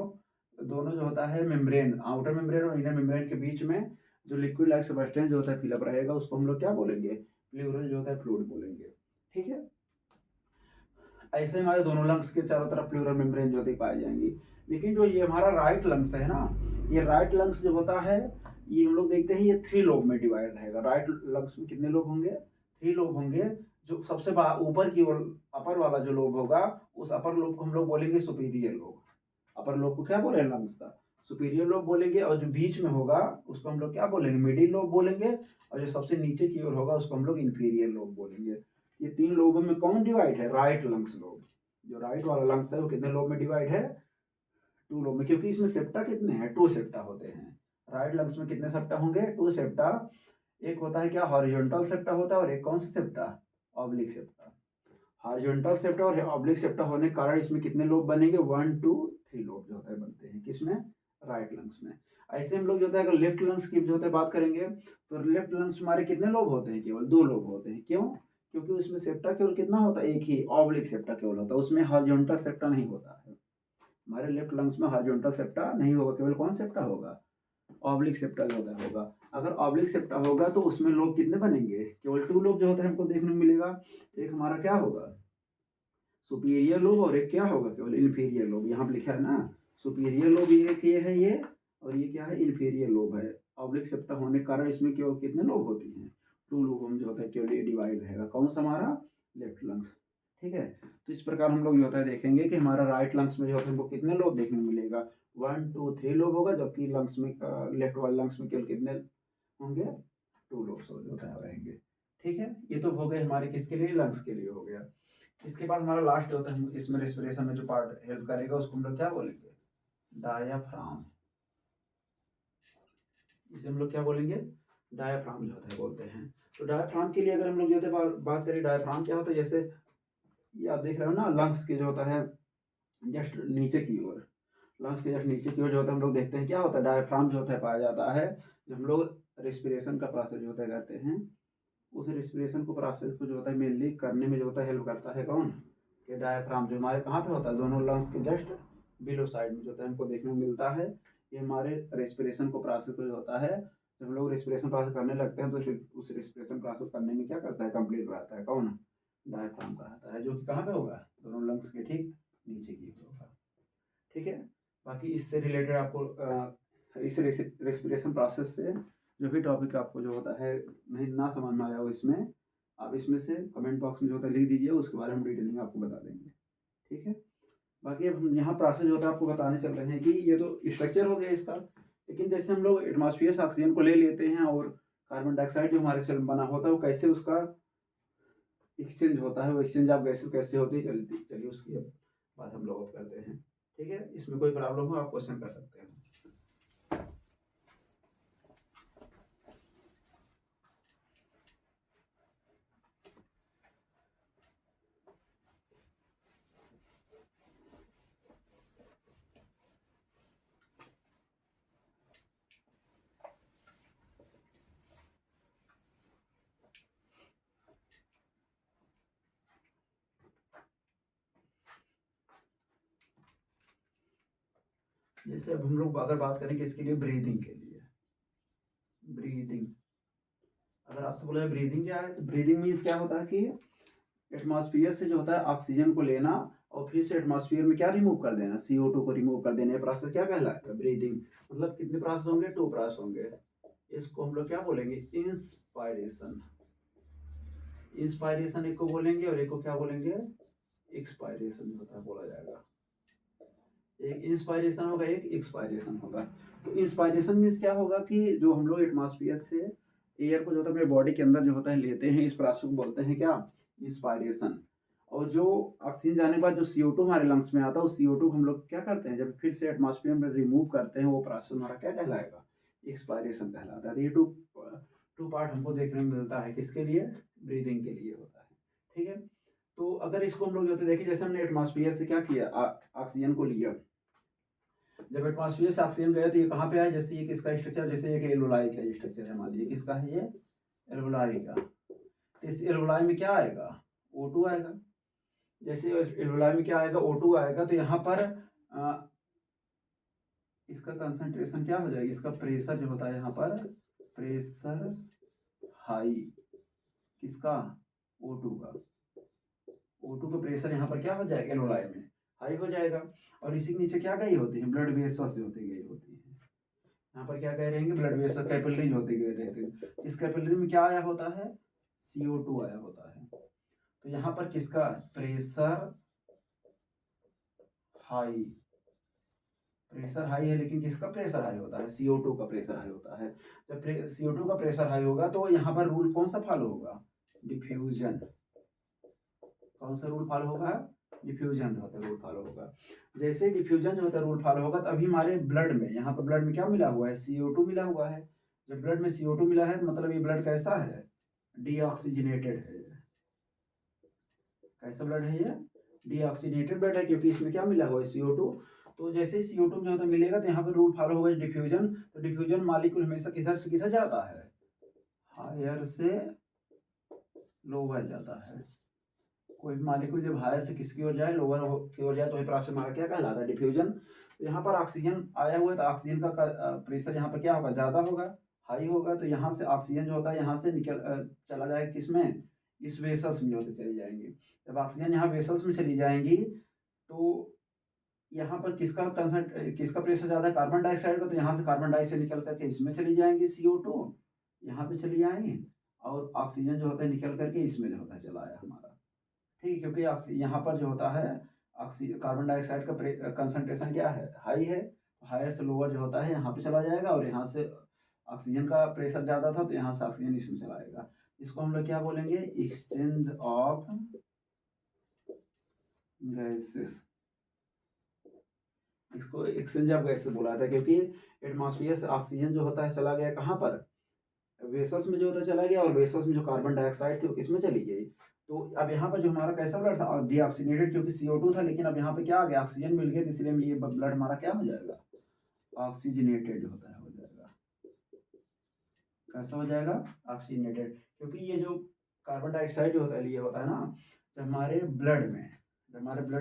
दोनों जो होता है मेम्ब्रेन, आउटर मेम्ब्रेन और इनर मेम्ब्रेन के बीच में जो लिक्विड लाइक सब्सटेंस जो होता है फिलअप रहेगा, उसको हम लोग क्या बोलेंगे, प्लूरल जो होता है फ्लूइड बोलेंगे। ठीक है, ऐसे हमारे दोनों लंग्स के चारों तरफ प्लूरल मेम्ब्रेन जो होती पाई जाएंगी। लेकिन जो ये हमारा राइट लंग्स है ना, ये राइट लंग्स जो होता है ये हम लोग देखते हैं ये 3 लोब में डिवाइड रहेगा। राइट लंग्स में कितने लोब होंगे, 3 लोब होंगे। जो सबसे ऊपर की ओर अपर वाला जो लोब होगा, उस अपर लोब को हम लोग बोलेंगे सुपीरियर लोब। अपर लोब को क्या बोले लंग्स का, सुपीरियर लोब बोलेंगे। और जो बीच में होगा उसको हम लोग क्या बोलेंगे, मिडिल लोब बोलेंगे। और जो सबसे नीचे की ओर होगा उसको हम लोग इंफीरियर लोब बोलेंगे। ये 3 लोबों में कौन डिवाइड है, राइट लंग्स लोब। जो राइट वाला लंग्स है वो कितने लोब में डिवाइड है, 2 लोब में, क्योंकि इसमें सेप्टा कितने हैं, 2 सेप्टा होते हैं। राइट लंग्स में कितने सेप्टा होंगे, 2 सेप्टा। एक होता है क्या, हॉरिजॉन्टल सेप्टा होता है, और एक कौन सा septa, oblique septa. Horizontal septa और ऑब्लिक सेप्टा होने के कारण इसमें कितने लोब बनेंगे, 1 2 3 लोब जो होता है बनते हैं किसमें, राइट लंग्स में। ऐसे हम लोग जो होता है अगर लेफ्ट लंग्स की जो होता है बात करेंगे, तो लेफ्ट लंग्स हमारे कितने लोब होते हैं, केवल 2 लोब होते हैं। क्यों, क्योंकि उसमें सेप्टा केवल कितना होता है, एक ही, ऑब्लिक सेप्टा केवल होता है, उसमें हॉरिजॉन्टल सेप्टा नहीं होता है। हमारे लेफ्ट लंग्स में हॉरिजॉन्टल सेप्टा नहीं होगा, केवल कौन सेप्टा होगा, ऑब्लिक सेप्टा जो होगा। अगर ऑब्लिक सेप्टा होगा तो उसमें लोब कितने बनेंगे, केवल 2 लोब जो होता है हमको देखने को मिलेगा। एक हमारा क्या होगा, सुपीरियर लोब, और एक क्या होगा, केवल इन्फीरियर लोब। यहाँ पे लिखा है ना, सुपीरियर लोब ये है ये, और ये क्या है, इन्फीरियर लोब है। ऑब्लिक सेप्टा होने के कारण इसमें केवल कितने लोब होती हैं, 2 लोब हम जो होता है केवल ये डिवाइड रहेगा, कौन सा हमारा, लेफ्ट लंग्स। ठीक है, तो इस प्रकार हम लोग जो होता है देखेंगे कि हमारा राइट लंग्स में जो होता है हमको कितने लोब देखने को मिलेगा, 1 2 3 लोब होगा। जबकि लंग्स में लेफ्ट वाले लंग्स में केवल कितने होंगे, 2 लोब जो होता है रहेंगे। ठीक है, ये तो हो गए हमारे किसके लिए, लंग्स के लिए हो गया। इसके बाद हमारा लास्ट होता है, इसमें रेस्पिरेशन में जो पार्ट हेल्प करेगा उसको हम लोग क्या बोलेंगे, डायाफ्राम। इसे हम लोग क्या बोलेंगे, डायाफ्राम जो होता है बोलते हैं। तो डायाफ्राम के लिए अगर हम लोग जो होता है बात करें, डायाफ्राम क्या होता है, जैसे ये आप देख रहे हो ना, लंग्स के जो होता है जस्ट नीचे की ओर, लंग्स के जस्ट नीचे की ओर जो होता है हम लोग देखते हैं क्या होता है, डायाफ्राम जो होता है पाया जाता है। जब हम लोग रेस्पिरेशन का प्रोसेस जो होता है करते हैं, उस रेस्पिरेशन को प्रोसेस को जो होता है मेनली करने में जो होता है हेल्प करता है कौन, कि डायाफ्राम, जो हमारे कहाँ पे होता है, दोनों लंग्स के जस्ट बिलो साइड में जो होता है हमको देखने को मिलता है। ये हमारे रेस्पिरेशन को प्रोसेस को जो होता है, जब हम लोग रेस्पिरेशन प्रोसेस करने लगते हैं तो उस रेस्पिरेशन प्रोसेस करने में क्या करता है, कंप्लीट रहता है कौन, डायफ्राम कहता है, जो कि कहाँ पे होगा, दोनों लंग्स के ठीक नीचे की ओर होगा। ठीक है, बाकी इससे रिलेटेड आपको इस रेस्पिरेशन प्रोसेस से जो भी टॉपिक आपको जो होता है नहीं ना समझ में आया हो, इसमें आप इसमें से कमेंट बॉक्स में जो होता है लिख दीजिए, उसके बारे में हम डिटेलिंग आपको बता देंगे। ठीक है, बाकी अब हम यहाँ प्रोसेस जो होता है आपको बताने चल रहे हैं कि ये तो स्ट्रक्चर हो गया इसका। लेकिन जैसे हम लोग एटमॉस्फेयर से ऑक्सीजन को ले लेते हैं और कार्बन डाइऑक्साइड जो हमारे सेल में बना होता है वो कैसे उसका एक्सचेंज होता है, वो एक्सचेंज ऑफ गैसेस कैसे होती है, चलिए उसकी अब बात हम लोग करते हैं। ठीक है, इसमें कोई प्रॉब्लम हो आप क्वेश्चन कर सकते हैं। जैसे अब हम लोग अगर बात करें कि इसके लिए ब्रीदिंग के लिए, ब्रीदिंग अगर आपसे बोला है ब्रीदिंग क्या है, तो ब्रीदिंग मीन्स क्या होता है कि एटमॉस्फेयर से जो होता है ऑक्सीजन को लेना और फिर से एटमॉस्फेयर में क्या रिमूव कर देना, CO2 को रिमूव कर देना। प्रोसेस क्या कहलाता है, ब्रीदिंग। मतलब कितने प्रोसेस होंगे, 2 प्रोसेस होंगे। इसको हम लोग क्या बोलेंगे, इंस्पायरेशन। इंस्पायरेशन एक को बोलेंगे और एक को क्या बोलेंगे, एक्सपायरेशन होता है बोला जाएगा। एक इंस्पायरेशन होगा, एक एक्सपायरेशन होगा। तो इंस्पायरेशन मीन्स क्या होगा कि जो हम लोग एटमॉस्फेयर से एयर को जो होता है अपने बॉडी के अंदर जो होता है लेते हैं, इस प्रोसेस को बोलते हैं क्या, इंस्पायरेशन। और जो ऑक्सीजन जाने के बाद जो CO2 हमारे लंग्स में आता है, उस CO2 हम लोग क्या करते हैं, जब फिर से एटमॉस्फेयर में रिमूव करते हैं, वो प्रोसेस हमारा क्या कहलाएगा, एक्सपायरेशन कहलाता है। तो ये 2 पार्ट हमको देखने में मिलता है, किसके लिए? ब्रीदिंग के लिए होता है, ठीक है। तो अगर इसको हम लोग जो देखें, जैसे हमने एटमॉस्फेयर से क्या किया, ऑक्सीजन को लिया, जब एटमॉस्फेयर से ऑक्सीजन गया तो ये कहाँ पे आया, जैसे ये किसका स्ट्रक्चर, जैसे एक एल्वोलाई का ये स्ट्रक्चर है, मान लीजिए किसका है ये, एल्वोलाई का। तो इस एल्वोलाई में क्या आएगा, O2 आएगा। जैसे एल्वोलाई में क्या आएगा, O2 आएगा, तो यहाँ पर इसका कंसंट्रेशन क्या हो जाएगा, इसका प्रेशर जो होता है यहाँ पर, प्रेशर हाई, किसका, O2 का। O2 का प्रेशर यहाँ पर क्या हो जाएगा, एल्वोलाई में हाई हो जाएगा। और इसी के नीचे क्या गई होती है, ब्लड वेसल्स होती गई होती है। यहाँ पर क्या कह रहेंगे, ब्लड वेसल कैपिलरीज होते गए रहते हैं। इस कैपिलरी में क्या आया होता है, CO2 आया होता है। तो यहाँ पर किसका प्रेशर हाई, प्रेशर हाई है, लेकिन किसका प्रेशर हाई होता है, CO2 का प्रेशर हाई होता है। जब CO2 का प्रेशर हाई होगा तो यहाँ पर रूल कौन सा फॉलो होगा, डिफ्यूजन। कौन सा रूल फॉलो होगा, डिफ्यूजन जो होता है रूल फॉलो होगा। जैसे डिफ्यूजन जो होता है रूल फॉलो होगा, तभी हमारे ब्लड में, यहाँ पर ब्लड में क्या मिला हुआ है, CO2 मिला हुआ है। जब ब्लड में CO2 मिला है, मतलब ये ब्लड कैसा है, डीऑक्सीजनेटेड है। कैसा ब्लड है ये, डीऑक्सीजनेटेड ब्लड है, क्योंकि इसमें क्या मिला हुआ है, CO2। तो जैसे CO2 जो होता है मिलेगा, तो यहाँ पर रूल फॉलो होगा डिफ्यूजन। तो डिफ्यूजन मॉलिक्यूल हमेशा किधर से किधर जाता है, हायर से लोअर जाता है। कोई भी मॉलिक्यूल जब हायर से किसकी ओर जाए, लोअर की ओर जाए, तो ये प्रोसेस हमारा क्या कहलाता है, डिफ्यूजन। तो यहाँ पर ऑक्सीजन आया हुआ है, तो ऑक्सीजन का प्रेशर यहाँ पर क्या होगा, ज़्यादा होगा, हाई होगा। तो यहाँ से ऑक्सीजन जो होता है यहाँ से निकल चला जाएगा किसमें, इस वेसल्स में जो होते चली जाएंगी। जब ऑक्सीजन यहाँ वेसल्स में चली जाएंगी, तो यहाँ पर किसका प्रेशर ज़्यादा है, कार्बन डाइऑक्साइड का। तो यहाँ से कार्बन डाइऑक्साइड निकल करके इसमें चली जाएंगी, CO2 यहाँ पे चली जाएंगी, और ऑक्सीजन जो होता है निकल करके इसमें जो होता है चला आया हमारा, ठीक है। क्योंकि यहाँ पर जो होता है कार्बन डाइऑक्साइड का कंसंट्रेशन क्या है, हाई है। तो हायर से लोअर जो होता है यहाँ पे चला जाएगा, और यहाँ से ऑक्सीजन का प्रेशर ज़्यादा था, तो यहाँ से ऑक्सीजन इसमें चला आएगा। इसको हम लोग क्या बोलेंगे, एक्सचेंज ऑफ गैसेस। इसको एक्सचेंज ऑफ गैसेस बोला था, क्योंकि एटमॉस्फेयर से ऑक्सीजन जो होता है चला गया कहाँ पर, वेसल्स में जो होता है चला गया, और वेसल्स में जो कार्बन डाइऑक्साइड थी वो किसमें चली गई। तो अब यहाँ पर जो हमारा कैसा ब्लड था, डीऑक्सीनेटेड, क्योंकि CO2 था, लेकिन अब यहाँ पे क्या आ गया, ऑक्सीजन मिल गया, तो इसलिए ये ब्लड हमारा क्या हो जाएगा, ऑक्सीजनेटेड होता है, हो जाएगा। कैसा हो जाएगा, ऑक्सीजनेटेड। क्योंकि ये जो कार्बन डाइऑक्साइड जो होता है, ये होता है ना, जब हमारे ब्लड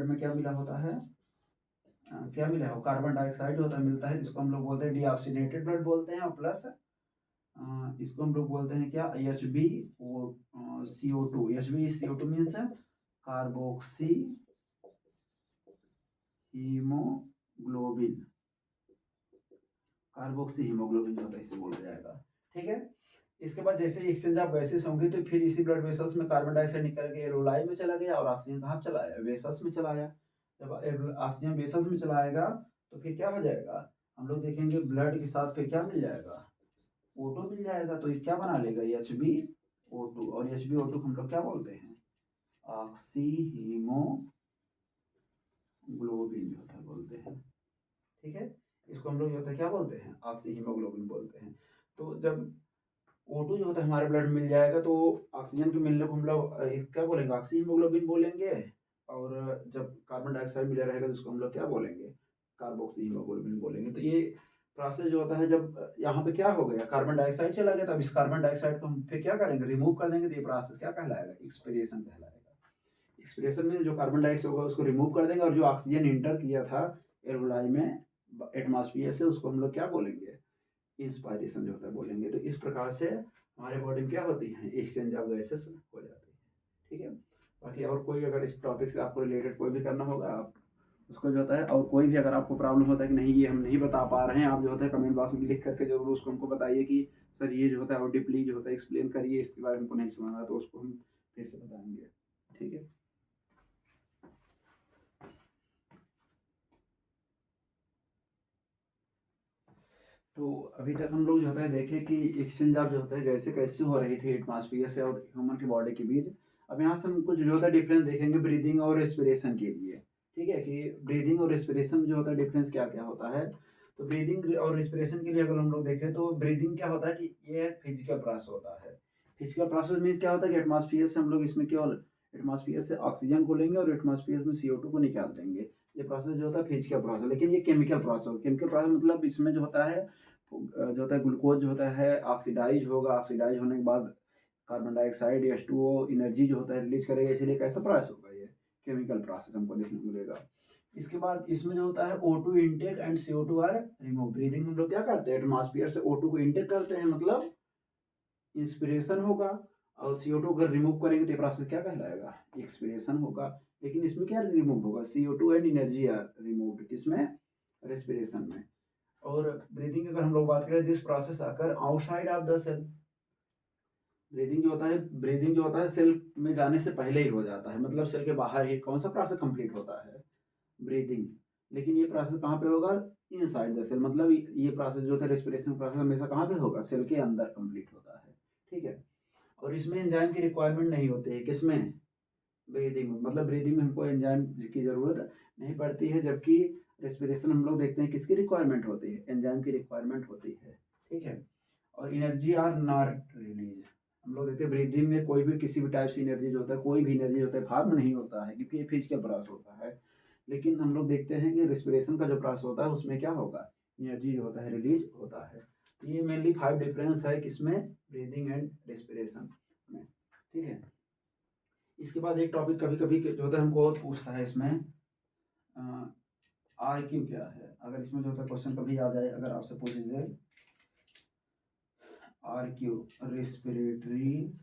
में क्या मिला होता है, क्या मिला है, कार्बन डाइऑक्साइड जो होता है मिलता है, जिसको हम लोग बोलते हैं डीऑक्सीनेटेड ब्लड बोलते हैं। और प्लस इसको हम लोग बोलते हैं क्या, HbCO2। HbCO2 means carboxy haemoglobin, carboxy haemoglobin जो होता है इसे बोला जाएगा, ठीक है। इसके बाद जैसे एक्सचेंज ऑफ गैसेस होंगे, तो फिर इसी ब्लड वेसल्स में कार्बन डाइऑक्साइड निकल के एल्वोलाई में चला गया, और ऑक्सीजन कहाँ चला आया, वेसल्स में चला आया। जब ऑक्सीजन वेसल्स में चला आएगा, तो फिर क्या हो जाएगा, हम लोग देखेंगे ब्लड के साथ फिर क्या मिल जाएगा, O2 मिल जाएगा। तो ये क्या बना लेगा, HbO2। और HbO2 हम लोग क्या बोलते हैं, ऑक्सी हीमोग्लोबिन जो होता है बोलते हैं, ठीक है। इसको हम लोग जो होता है क्या बोलते हैं, ऑक्सी हीमोग्लोबिन बोलते हैं। तो जब O2 जो होता है हमारे ब्लड में मिल जाएगा, तो ऑक्सीजन के मिलने को हम लोग क्या बोलेंगे, ऑक्सी हीमोग्लोबिन बोलेंगे। और जब कार्बन डाइऑक्साइड मिला रहेगा, तो उसको हम लोग क्या बोलेंगे, कार्बोक्सी हीमोग्लोबिन बोलेंगे। तो ये प्रोसेस जो होता है, जब यहाँ पे क्या हो गया, कार्बन डाइऑक्साइड चला गया, तब इस कार्बन डाइऑक्साइड को हम फिर क्या करेंगे, रिमूव कर देंगे। तो ये प्रोसेस क्या कहलाएगा, एक्सपिरेशन कहलाएगा। एक्सपिरेशन में जो कार्बन डाइऑक्साइड होगा उसको रिमूव कर देंगे, और जो ऑक्सीजन इंटर किया था एल्वोलाई में एटमॉस्फेयर से, उसको हम लोग क्या बोलेंगे, इंस्पायरेशन जो होता है बोलेंगे। तो इस प्रकार से हमारे बॉडी में क्या होती है, एक्सचेंज ऑफ गैसेस हो जाती है, ठीक है। बाकी और कोई अगर इस टॉपिक से आपको रिलेटेड कोई भी करना होगा, आप उसको जो होता है, और कोई भी अगर आपको प्रॉब्लम होता है कि नहीं ये हम नहीं बता पा रहे हैं, आप जो होता है कमेंट बॉक्स में लिख करके जरूर उसको हमको बताइए कि सर ये जो होता है और डीपली जो होता है एक्सप्लेन करिए, इसके बारे में हमको नहीं समझ आ रहा, तो उसको हम फिर से बताएंगे, ठीक है। तो अभी तक हम लोग जो होता है देखें कि एक्सचेंज ऑफ जो होता है गैसें कैसे हो रही थी एटमॉस्फेयर से और ह्यूमन की बॉडी के बीच। अब यहाँ से हम कुछ जो होता है डिफरेंस देखेंगे ब्रीदिंग और रेस्पिरेशन के लिए, ठीक है, कि ब्रीदिंग और रेस्पिरेशन जो होता है डिफरेंस क्या क्या होता है। तो ब्रीदिंग और रेस्पिरेशन के लिए अगर हम लोग देखें तो ब्रीदिंग क्या होता है कि ये फिजिकल प्रोसेस होता है। फिजिकल प्रोसेस मीन्स क्या होता है कि एटमॉस्फेयर से हम लोग इसमें केवल एटमॉस्फेयर से ऑक्सीजन को लेंगे और एटमॉस्फेयर में CO2 को निकाल देंगे। ये प्रोसेस जो होता है फिजिकल प्रोसेस, लेकिन ये केमिकल प्रोसेस। केमिकल प्रोसेस मतलब इसमें जो होता है ग्लूकोज जो होता है ऑक्सीडाइज होगा, ऑक्सीडाइज होने के बाद कार्बन डाइऑक्साइड H2O एनर्जी जो होता है रिलीज करेगा, इसलिए कैसा प्रोसेस होगा, ये केमिकल प्रोसेस हमको देखने को मिलेगा। इसके बाद इसमें जो होता है O2 intake and CO2 are remove. Breathing हम लोग क्या करते हैं, एटमॉस्फेयर से O2 को इनटेक करते हैं, मतलब इंस्पिरेशन होगा, और CO2 अगर रिमूव करेंगे तो ये प्रोसेस क्या कहलाएगा, एक्सपिरेशन होगा। लेकिन इसमें क्या रिमूव होगा, CO2 and energy are removed, किसमें, रेस्पिरेशन में। और ब्रीदिंग की अगर हम लोग बात करें, this process occur outside of the cell. Breathing जो होता है सेल में जाने से पहले ही हो जाता है, मतलब सेल के बाहर ही कौन सा प्रोसेस कंप्लीट होता है, ब्रीदिंग। लेकिन ये प्रोसेस कहाँ पे होगा, इनसाइड द सेल, मतलब ये प्रोसेस जो होता है रेस्पिरेशन प्रोसेस हमेशा कहाँ पे होगा, सेल के अंदर कंप्लीट होता है, ठीक है। और इसमें एंजाइम की रिक्वायरमेंट नहीं होती है, किसमें, ब्रीदिंग में। मतलब ब्रीदिंग में हमको एंजाइम की ज़रूरत नहीं पड़ती है, जबकि रेस्पिरेशन हम लोग देखते हैं किसकी रिक्वायरमेंट होती है, एंजाइम की रिक्वायरमेंट होती है, ठीक है। और एनर्जी आर नॉट रिलीज, हम लोग देखते हैं ब्रीदिंग में कोई भी किसी भी टाइप से एनर्जी जो होता है, कोई भी एनर्जी होता है फॉर्म नहीं होता है, क्योंकि ये फिजिकल प्रोसेस होता है। लेकिन हम लोग देखते हैं कि रेस्पिरेशन का जो प्रोसेस होता है उसमें क्या होगा, एनर्जी जो होता है रिलीज होता है। ये मेनली 5 डिफरेंस है किसमें, ब्रीदिंग एंड रेस्पिरेशन में, ठीक है। इसके बाद एक टॉपिक कभी कभी जो होता है हमको और पूछता है इसमें, RQ क्या है। अगर इसमें जो होता है क्वेश्चन कभी आ जाए, अगर आपसे पूछ लीजिए RQ रेस्पिरेटरी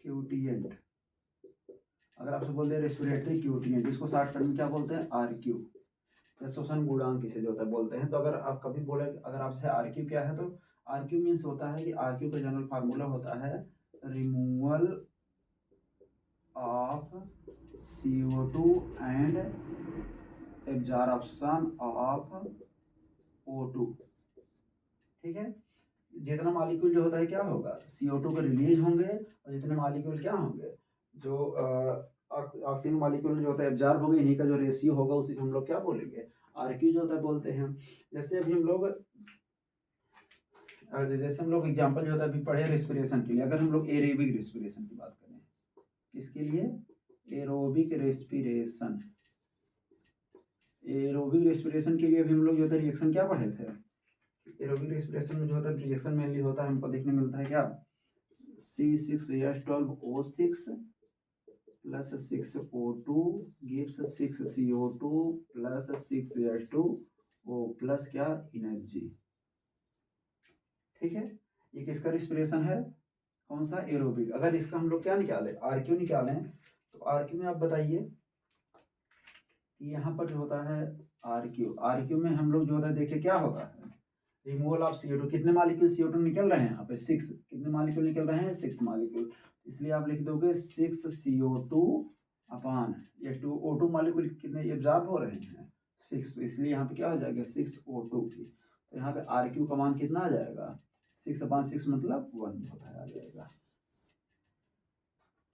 क्यूटिएंट, अगर आपसे बोलते हैं रेस्पिरेटरी क्यूटिएंट, इसको शॉर्टकट में क्या बोलते हैं, RQ, श्वसन गुणांक इसे जो होता है बोलते हैं। तो अगर आप कभी बोले, अगर आपसे RQ क्या है, तो RQ मीन्स होता है कि RQ का जनरल फार्मूला होता है removal of CO2 and absorption of O2, ठीक है। जितना मॉलिक्यूल जो होता है क्या होगा, CO2 के रिलीज होंगे, और जितने मॉलिक्यूल क्या होंगे, जो ऑक्सीजन मॉलिक्यूल जो होता है एब्जॉर्ब होंगे, इन्हीं का जो रेशियो होगा उसी को हम लोग क्या बोलेंगे, RQ जो होता है बोलते हैं। जैसे अभी हम लोग एग्जांपल जो होता है अभी पढ़े रेस्पिरेशन के लिए, अगर हम लोग एरोबिक रेस्पिरेशन की बात करें, किसके लिए, एरोबिक रेस्पिरेशन। एरोबिक रेस्पिरेशन के लिए अभी हम लोग जो होता है रिएक्शन क्या पढ़े थे, एरोबिक रेस्पिरेशन में जो होता है रिएक्शन मेनली होता है, हमको देखने मिलता है क्या, C6H12O6 plus 6O2 gives 6CO2 plus 6H2O plus क्या, एनर्जी, ठीक है। ये किसका रेस्पिरेशन है, कौन सा, एरोबिक। अगर इसका हम लोग क्या निकालें, RQ निकालें, तो RQ में आप बताइए कि यहाँ पर जो होता है RQ में हम लोग जो होता है देखिए क्या होता है, रिमूवल ऑफ CO2, कितने मॉलिक्यूल CO2 निकल रहे हैं यहाँ पे, 6, कितने मॉलिक्यूल निकल रहे हैं, 6 मॉलिक्यूल। इसलिए आप लिख दोगे 6CO2 अपान H2O2 मॉलिक्यूल कितने एब्जॉर्ब हो रहे हैं, 6, तो इसलिए यहाँ पे क्या हो जाएगा 6O2 की। तो यहाँ पे RQ का मान कितना आ जाएगा, 6/6 मतलब 1 होता है, आ जाएगा,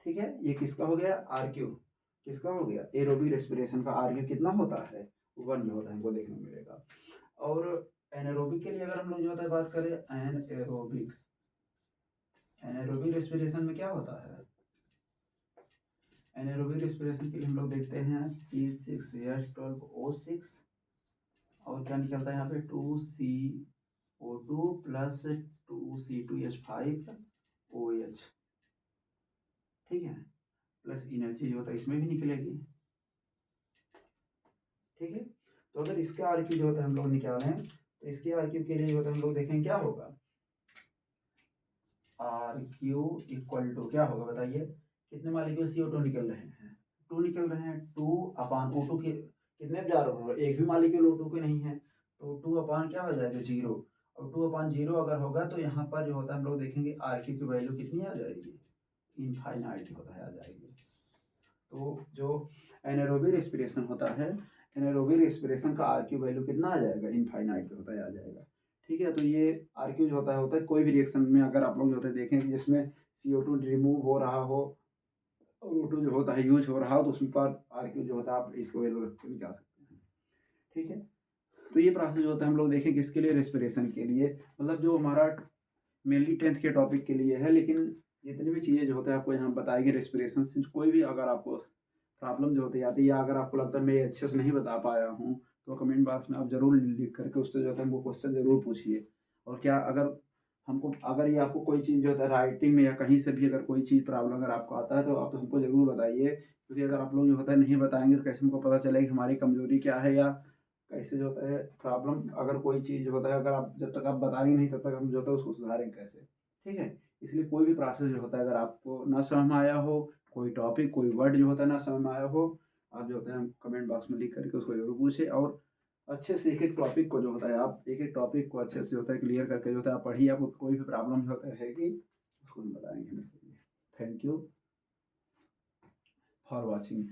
ठीक है। ये किसका हो गया, RQ किसका हो गया, एरोबिक रेस्पिरेशन का RQ कितना होता है, 1 जो होता है हमको देखने को मिलेगा। और एनारोबिक के लिए अगर हम लोग जो होता है बात करें, एनारोबिक रेस्पिरेशन में क्या होता है, एनारोबिक रेस्पिरेशन के लिए हम लोग देखते हैं C6H12O6 और क्या निकलता है यहाँ पे 2CO2 प्लस 2C2H5OH, ठीक है, प्लस एनर्जी जो होता है इसमें भी निकलेगी, ठीक है। तो अगर इसके RQ जो होता है हम लोग निकालें, तो इसके RQ के लिए जो होता है हम लोग देखें क्या होगा, RQ इक्वल टू क्या होगा बताइए, कितने मॉलिक्यूल CO2 निकल रहे हैं, 2 निकल रहे हैं, 2/O2 के कितने जा रहे हो, एक भी मॉलिक्यूल O2 के नहीं है, तो 2 क्या हो जाएगा 0, और 2/0 अगर होगा तो यहाँ पर जो होता है हम लोग देखेंगे RQ की वैल्यू कितनी आ जाएगी, इनफाइनाइट होता है, आ जाएगी। तो जो एनारोबिक रेस्पिरेशन होता है, एनारोबिक रेस्पिरेशन का RQ वैल्यू कितना आ जाएगा, इनफाइनाइट होता है, आ जाएगा, ठीक है। तो ये RQ जो होता है कोई भी रिएक्शन में अगर आप लोग जो होता है देखें कि जिसमें CO2 रिमूव हो रहा हो, O2 जो होता है यूज हो रहा हो तो उसमें पर RQ जो होता है आप इसको वैल्यू रख के निकाल सकते हैं। ठीक है, तो ये प्रोसेस जो होता है हम लोग देखें किसके लिए, रेस्पिरेशन के लिए, मतलब जो हमारा मेनली 10th के टॉपिक के लिए है। लेकिन जितनी भी चीज़ें जो होता है आपको यहाँ बताएगी रेस्पिरेशन से, कोई भी अगर आपको प्रॉब्लम जो होती आती है या अगर आपको लगता है मैं अच्छे से नहीं बता पाया हूँ तो कमेंट बॉक्स में आप ज़रूर लिख करके उससे जो होता है वो क्वेश्चन ज़रूर पूछिए। और क्या अगर हमको अगर ये आपको कोई चीज़ जो होता है राइटिंग में या कहीं से भी अगर कोई चीज़ प्रॉब्लम अगर आपको आता है तो आप हमको ज़रूर बताइए, क्योंकि अगर आप लोग जो होता है नहीं बताएंगे तो कैसे हमको पता चलेगा कि हमारी कमजोरी क्या है या कैसे जो होता है प्रॉब्लम। अगर कोई चीज़ जो होता है अगर आप जब तक आप बताएंगे नहीं तब तक हम जो होता है उसको सुधारेंगे कैसे। ठीक है, इसलिए कोई भी प्रोसेस जो होता है अगर आपको ना समझ में आया हो, कोई टॉपिक कोई वर्ड जो होता है ना समझ में आया हो, आप जो होता है हम कमेंट बॉक्स में लिख करके उसको जरूर पूछे। और अच्छे से एक एक टॉपिक को जो होता है आप एक एक टॉपिक को अच्छे से होता है क्लियर करके जो होता है आप पढ़िए। आपको कोई भी प्रॉब्लम जो होता है कि उसको हम बताएंगे। Thank you for watching.